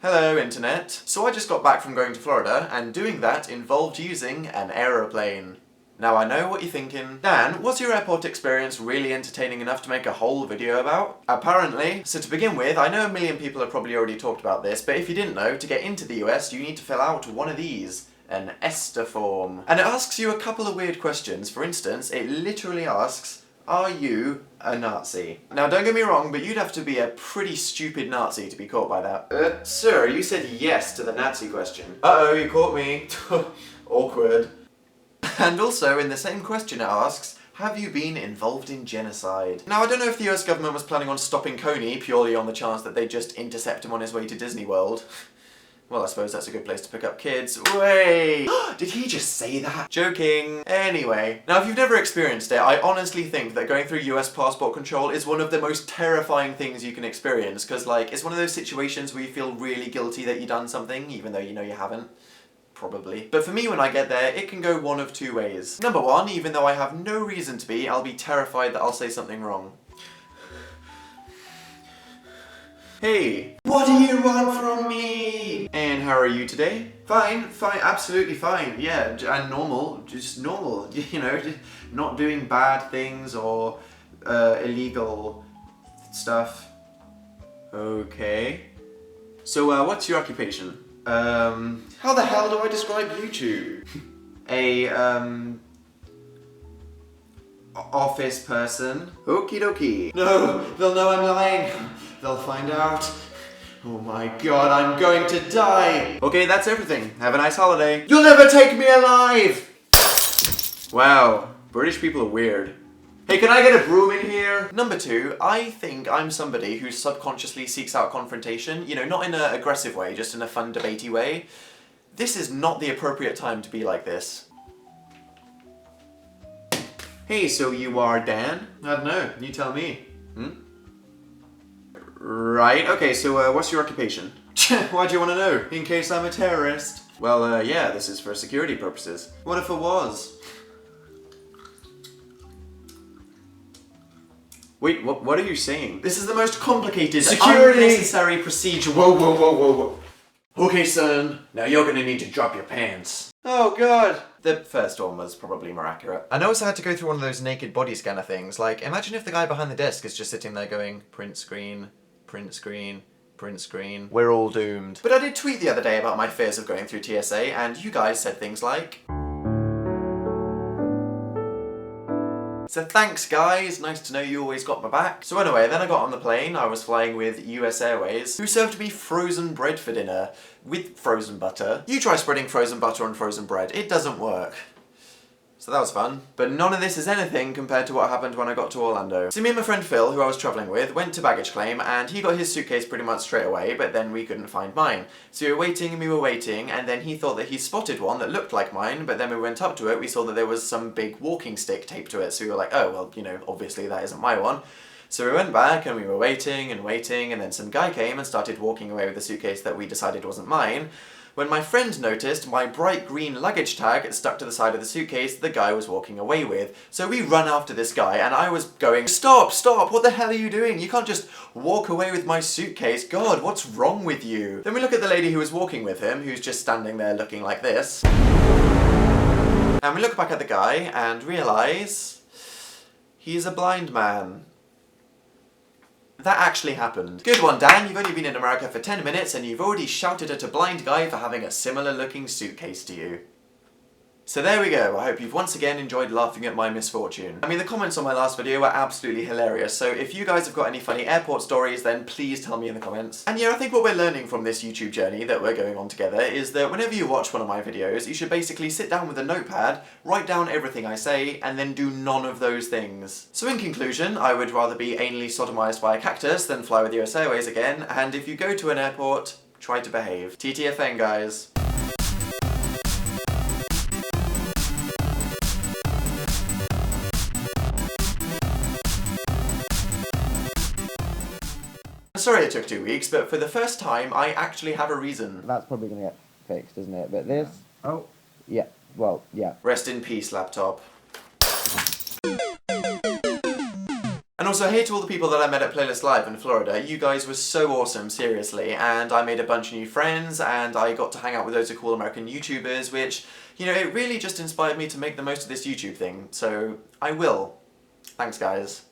Hello, Internet. So I just got back from going to Florida, and doing that involved using an aeroplane. Now I know what you're thinking. Dan, was your airport experience really entertaining enough to make a whole video about? Apparently. So to begin with, I know a million people have probably already talked about this, but if you didn't know, to get into the US, you need to fill out one of these. An ESTA form. And it asks you a couple of weird questions. For instance, it literally asks, are you a Nazi? Now don't get me wrong, but you'd have to be a pretty stupid Nazi to be caught by that. Sir, you said yes to the Nazi question. Uh-oh, you caught me. Awkward. And also, in the same question it asks, have you been involved in genocide? Now I don't know if the US government was planning on stopping Coney purely on the chance that they'd just intercept him on his way to Disney World. Well, I suppose that's a good place to pick up kids. Wait! Did he just say that? Joking. Anyway. Now, if you've never experienced it, I honestly think that going through US passport control is one of the most terrifying things you can experience, because, like, it's one of those situations where you feel really guilty that you've done something, even though you know you haven't. Probably. But for me, when I get there, it can go one of two ways. Number one, even though I have no reason to be, I'll be terrified that I'll say something wrong. Hey, what do you want from me? And how are you today? Fine, absolutely fine. Yeah, and normal, just normal. You know, just not doing bad things or illegal stuff. Okay. So, what's your occupation? How the hell do I describe you two? Office person. Okie dokie. No, they'll know I'm lying. They'll find out. Oh my god, I'm going to die! Okay, that's everything. Have a nice holiday. You'll never take me alive! Wow, British people are weird. Hey, can I get a broom in here? Number two, I think I'm somebody who subconsciously seeks out confrontation. You know, not in an aggressive way, just in a fun, debatey way. This is not the appropriate time to be like this. Hey, so you are Dan? I don't know, you tell me. Right, okay, so what's your occupation? Why do you want to know? In case I'm a terrorist? Well, yeah, this is for security purposes. What if it was? Wait, what are you saying? This is the most complicated, unnecessary procedure. Whoa. Okay, son, now you're gonna need to drop your pants. Oh god. The first one was probably more accurate. I know I had to go through one of those naked body scanner things. Like, imagine if the guy behind the desk is just sitting there going, print screen, print screen, print screen. We're all doomed. But I did tweet the other day about my fears of going through TSA, and you guys said things like, so thanks guys, nice to know you always got my back. So anyway, then I got on the plane, I was flying with US Airways, who served me frozen bread for dinner, with frozen butter. You try spreading frozen butter on frozen bread, it doesn't work. So that was fun. But none of this is anything compared to what happened when I got to Orlando. So me and my friend Phil, who I was travelling with, went to baggage claim, and he got his suitcase pretty much straight away, but then we couldn't find mine. So we were waiting, and then he thought that he spotted one that looked like mine, but then when we went up to it, we saw that there was some big walking stick taped to it, so we were like, oh, well, you know, obviously that isn't my one. So we went back, and we were waiting, and then some guy came and started walking away with the suitcase that we decided wasn't mine. When my friend noticed my bright green luggage tag stuck to the side of the suitcase the guy was walking away with. So we run after this guy, and I was going, stop, what the hell are you doing? You can't just walk away with my suitcase. God, what's wrong with you? Then we look at the lady who was walking with him, who's just standing there looking like this. And we look back at the guy and realise he's a blind man. That actually happened. Good one, Dan. You've only been in America for 10 minutes and you've already shouted at a blind guy for having a similar looking suitcase to you. So there we go. I hope you've once again enjoyed laughing at my misfortune. I mean, the comments on my last video were absolutely hilarious, so if you guys have got any funny airport stories, then please tell me in the comments. And yeah, I think what we're learning from this YouTube journey that we're going on together is that whenever you watch one of my videos, you should basically sit down with a notepad, write down everything I say, and then do none of those things. So in conclusion, I would rather be anally sodomized by a cactus than fly with US Airways again, and if you go to an airport, try to behave. TTFN, guys. Sorry it took 2 weeks, but for the first time, I actually have a reason. That's probably going to get fixed, isn't it? But this... Oh. Yeah, well, yeah. Rest in peace, laptop. And also, hey to all the people that I met at Playlist Live in Florida. You guys were so awesome, seriously, and I made a bunch of new friends, and I got to hang out with loads of cool American YouTubers, which, you know, it really just inspired me to make the most of this YouTube thing, so I will. Thanks, guys.